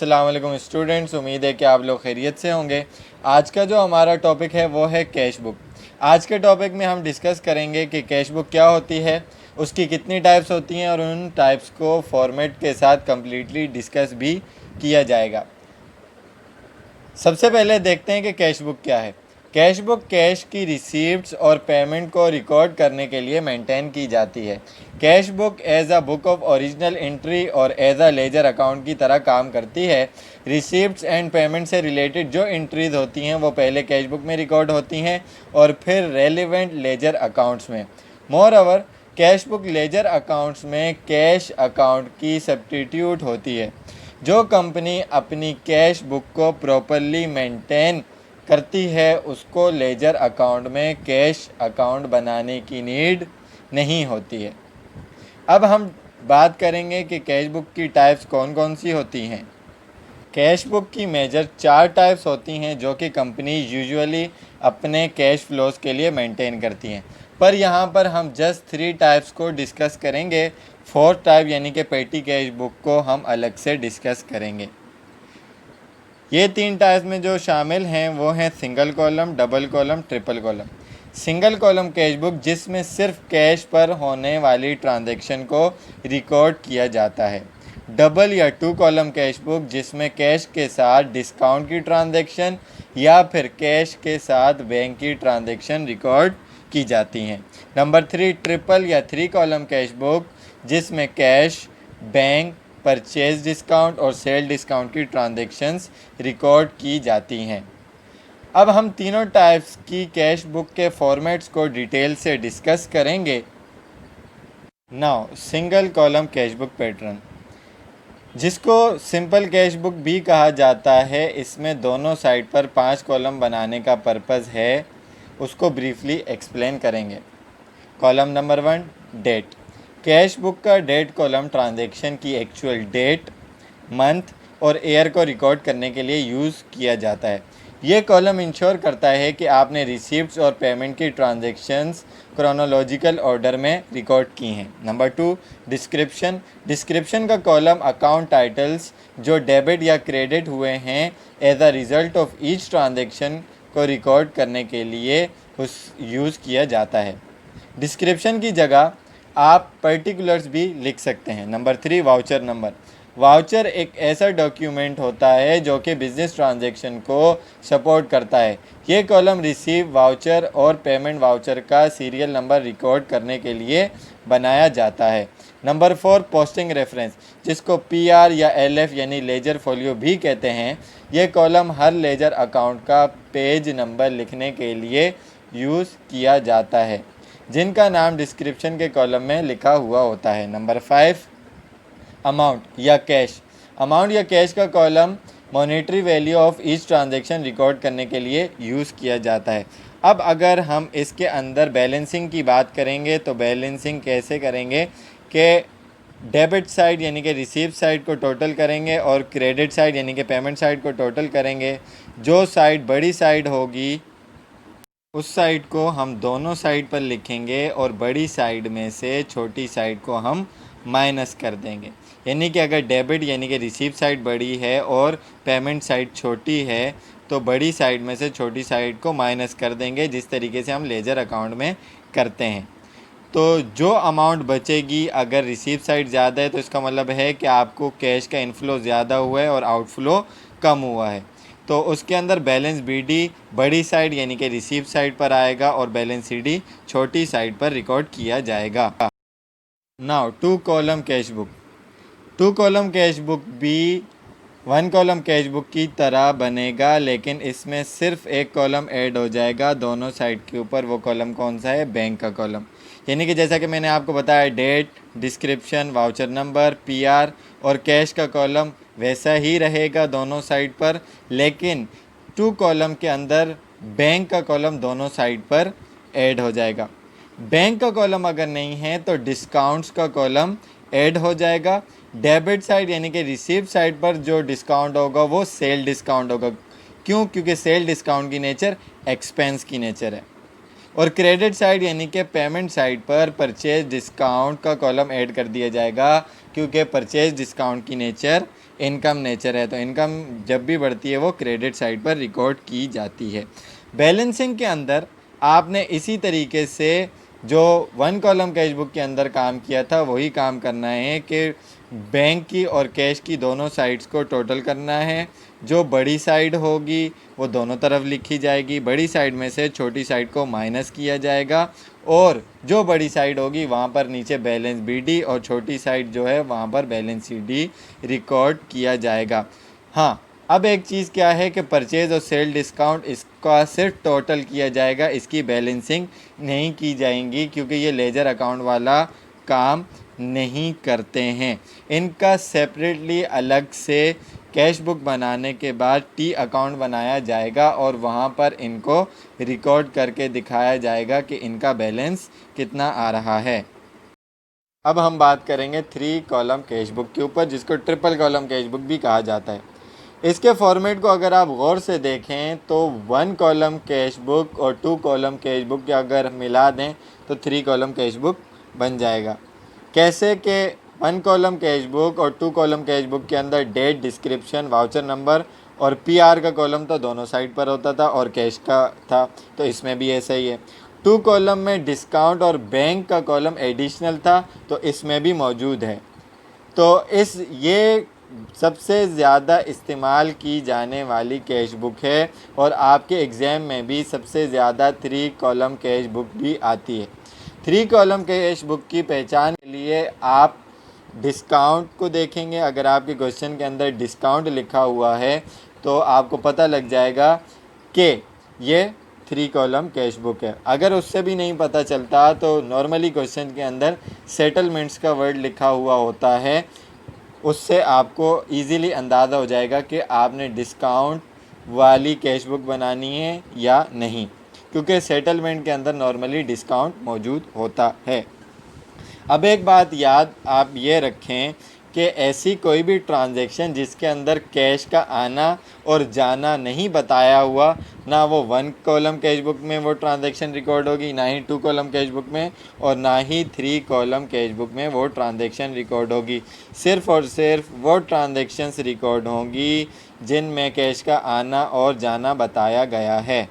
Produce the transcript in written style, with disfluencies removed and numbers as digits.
अस्सलाम वालेकुम स्टूडेंट्स, उम्मीद है कि आप लोग खैरियत से होंगे। आज का जो हमारा टॉपिक है वो है कैश बुक। आज के टॉपिक में हम डिस्कस करेंगे कि कैश बुक क्या होती है, उसकी कितनी टाइप्स होती हैं और उन टाइप्स को फॉर्मेट के साथ कम्प्लीटली डिस्कस भी किया जाएगा। सबसे पहले देखते हैं कि कैश बुक क्या है। कैश बुक कैश की रिसीप्ट्स और पेमेंट को रिकॉर्ड करने के लिए मेंटेन की जाती है। Cash book as a book of original entry और एज अ लेजर अकाउंट की तरह काम करती है। रिसीप्ट्स एंड पेमेंट से रिलेटेड जो एंट्रीज होती हैं वो पहले कैश बुक में रिकॉर्ड होती हैं और फिर रेलिवेंट लेजर अकाउंट्स में। More over cash book ledger accounts में कैश अकाउंट की सब्स्टिट्यूट होती है। जो कंपनी अपनी कैश बुक को प्रॉपरली मेंटेन करती है उसको लेजर अकाउंट में कैश अकाउंट बनाने की नीड नहीं होती है। अब हम बात करेंगे कि कैश बुक की टाइप्स कौन कौन सी होती हैं। कैश बुक की मेजर 4 टाइप्स होती हैं जो कि कंपनी यूजुअली अपने कैश फ्लोज के लिए मेंटेन करती हैं, पर यहाँ पर हम जस्ट 3 टाइप्स को डिस्कस करेंगे। 4th टाइप यानी कि पेटी कैश बुक को हम अलग से डिस्कस करेंगे। ये 3 टाइप्स में जो शामिल हैं वो हैं single column, double column, triple column. Single column cash book जिसमें सिर्फ कैश पर होने वाली ट्रांजैक्शन को रिकॉर्ड किया जाता है। डबल या 2 कॉलम कैश बुक जिसमें कैश के साथ डिस्काउंट की ट्रांजैक्शन या फिर कैश के साथ बैंक की ट्रांजैक्शन रिकॉर्ड की जाती हैं। नंबर 3 ट्रिपल या 3 कॉलम कैश बुक जिसमें कैश, बैंक, परचेज डिस्काउंट और सेल डिस्काउंट की ट्रांजैक्शंस रिकॉर्ड की जाती हैं। अब हम तीनों टाइप्स की कैश बुक के फॉर्मेट्स को डिटेल से डिस्कस करेंगे। Now single column cash book pattern, जिसको सिंपल कैश बुक भी कहा जाता है, इसमें दोनों साइड पर 5 कॉलम बनाने का पर्पज़ है, उसको ब्रीफली एक्सप्लेन करेंगे। Column number 1 date. Cash book का डेट कॉलम ट्रांजैक्शन की एक्चुअल डेट, मंथ और ईयर को रिकॉर्ड करने के लिए यूज़ किया जाता है। ये कॉलम इंश्योर करता है कि आपने रिसीप्ट्स और पेमेंट की ट्रांजैक्शंस क्रोनोलॉजिकल ऑर्डर में रिकॉर्ड की हैं। Number 2 description. डिस्क्रिप्शन का कॉलम अकाउंट टाइटल्स जो डेबिट या क्रेडिट हुए हैं as a result of each transaction को रिकॉर्ड करने के लिए यूज़ किया जाता है। डिस्क्रिप्शन की जगह आप पर्टिकुलर्स भी लिख सकते हैं। Number 3 voucher number. वाउचर एक ऐसा डॉक्यूमेंट होता है जो कि बिजनेस ट्रांजैक्शन को सपोर्ट करता है। ये कॉलम रिसीव वाउचर और पेमेंट वाउचर का सीरियल नंबर रिकॉर्ड करने के लिए बनाया जाता है। नंबर 4 पोस्टिंग रेफरेंस, जिसको PR या LF यानी लेजर फोलियो भी कहते हैं। ये कॉलम हर लेजर अकाउंट का पेज नंबर लिखने के लिए यूज़ किया जाता है, जिनका नाम डिस्क्रिप्शन के कॉलम में लिखा हुआ होता है। नंबर 5 अमाउंट या कैश। अमाउंट या कैश का column monetary value of each transaction record करने के लिए यूज़ किया जाता है। अब अगर हम इसके अंदर बैलेंसिंग की बात करेंगे तो बैलेंसिंग कैसे करेंगे कि डेबिट साइड यानी कि रिसीव साइड को टोटल करेंगे और क्रेडिट साइड यानी कि पेमेंट साइड को टोटल करेंगे। जो साइड बड़ी साइड होगी उस साइड को हम दोनों साइड पर लिखेंगे और बड़ी साइड में से छोटी साइड को हम माइनस कर देंगे। यानी कि अगर डेबिट यानी कि रिसीव साइड बड़ी है और पेमेंट साइड छोटी है तो बड़ी साइड में से छोटी साइड को माइनस कर देंगे, जिस तरीके से हम लेजर अकाउंट में करते हैं। तो जो अमाउंट बचेगी, अगर रिसीव साइड ज़्यादा है तो इसका मतलब है कि आपको कैश का इनफ्लो ज़्यादा हुआ है और आउटफ्लो कम हुआ है। तो उसके अंदर बैलेंस BD बड़ी साइड यानी कि रिसीव साइड पर आएगा और बैलेंस CD छोटी साइड पर रिकॉर्ड किया जाएगा। Now 2 column cash book. 2 column cash book भी 1 कॉलम कैश बुक की तरह बनेगा, लेकिन इसमें सिर्फ एक कॉलम ऐड हो जाएगा दोनों साइड के ऊपर। वो कॉलम कौन सा है? बैंक का कॉलम। यानी कि जैसा कि मैंने आपको बताया, date, description, voucher number, PR और कैश का कॉलम वैसा ही रहेगा दोनों साइड पर, लेकिन 2 कॉलम के अंदर बैंक का कॉलम दोनों साइड पर ऐड हो जाएगा। बैंक का कॉलम अगर नहीं है तो डिस्काउंट्स का कॉलम ऐड हो जाएगा। डेबिट साइड यानी कि रिसीव साइड पर जो डिस्काउंट होगा वो सेल डिस्काउंट होगा। क्यों? क्योंकि सेल डिस्काउंट की नेचर एक्सपेंस की नेचर है। और क्रेडिट साइड यानी कि पेमेंट साइड पर परचेज डिस्काउंट का कॉलम ऐड कर दिया जाएगा, क्योंकि परचेज डिस्काउंट की नेचर इनकम नेचर है, तो इनकम जब भी बढ़ती है वो क्रेडिट साइड पर रिकॉर्ड की जाती है। बैलेंसिंग के अंदर आपने इसी तरीके से जो वन कॉलम कैश बुक के अंदर काम किया था वही काम करना है कि बैंक की और कैश की दोनों साइड्स को टोटल करना है। जो बड़ी साइड होगी वो दोनों तरफ लिखी जाएगी, बड़ी साइड में से छोटी साइड को माइनस किया जाएगा, और जो बड़ी साइड होगी वहाँ पर नीचे बैलेंस BD और छोटी साइड जो है वहाँ पर बैलेंस CD रिकॉर्ड किया जाएगा। हाँ, अब एक चीज़ क्या है कि परचेज़ और सेल डिस्काउंट इसका सिर्फ टोटल किया जाएगा, इसकी बैलेंसिंग नहीं की जाएंगी क्योंकि ये लेजर अकाउंट वाला काम नहीं करते हैं। इनका सेपरेटली अलग से कैश बुक बनाने के बाद T अकाउंट बनाया जाएगा और वहाँ पर इनको रिकॉर्ड करके दिखाया जाएगा कि इनका बैलेंस कितना आ रहा है। अब हम बात करेंगे 3 कॉलम कैश बुक के ऊपर, जिसको ट्रिपल कॉलम कैश बुक भी कहा जाता है। इसके फॉर्मेट को अगर आप गौर से देखें तो 1 कॉलम कैश बुक और 2 कॉलम कैश बुक के अगर मिला दें तो 3 कॉलम कैश बुक बन जाएगा। कैसे कि 1 कॉलम कैश बुक और 2 कॉलम कैश बुक के अंदर डेट, डिस्क्रिप्शन, वाउचर नंबर और PR का कॉलम तो दोनों साइड पर होता था और कैश का था, तो इसमें भी ऐसा ही है। 2 कॉलम में डिस्काउंट और बैंक का कॉलम एडिशनल था, तो इसमें भी मौजूद है। तो ये सबसे ज़्यादा इस्तेमाल की जाने वाली कैश बुक है और आपके एग्ज़ाम में भी सबसे ज़्यादा 3 कॉलम कैश बुक भी आती है। 3 कॉलम कैश बुक की पहचान के लिए आप डिस्काउंट को देखेंगे। अगर आपके क्वेश्चन के अंदर डिस्काउंट लिखा हुआ है तो आपको पता लग जाएगा कि ये 3 कॉलम कैश बुक है। अगर उससे भी नहीं पता चलता तो नॉर्मली क्वेश्चन के अंदर सेटलमेंट्स का वर्ड लिखा हुआ होता है, उससे आपको इजीली अंदाज़ा हो जाएगा कि आपने डिस्काउंट वाली कैश बुक बनानी है या नहीं, क्योंकि सेटलमेंट के अंदर नॉर्मली डिस्काउंट मौजूद होता है। अब एक बात याद आप ये रखें कि ऐसी कोई भी ट्रांजैक्शन जिसके अंदर कैश का आना और जाना नहीं बताया हुआ, ना वो 1 कॉलम कैश बुक में वो ट्रांजैक्शन रिकॉर्ड होगी, ना ही 2 कॉलम कैश बुक में, और ना ही 3 कॉलम कैश बुक में वो ट्रांजैक्शन रिकॉर्ड होगी। सिर्फ़ और सिर्फ वो ट्रांजैक्शंस रिकॉर्ड होंगी जिनमें कैश का आना और जाना बताया गया है।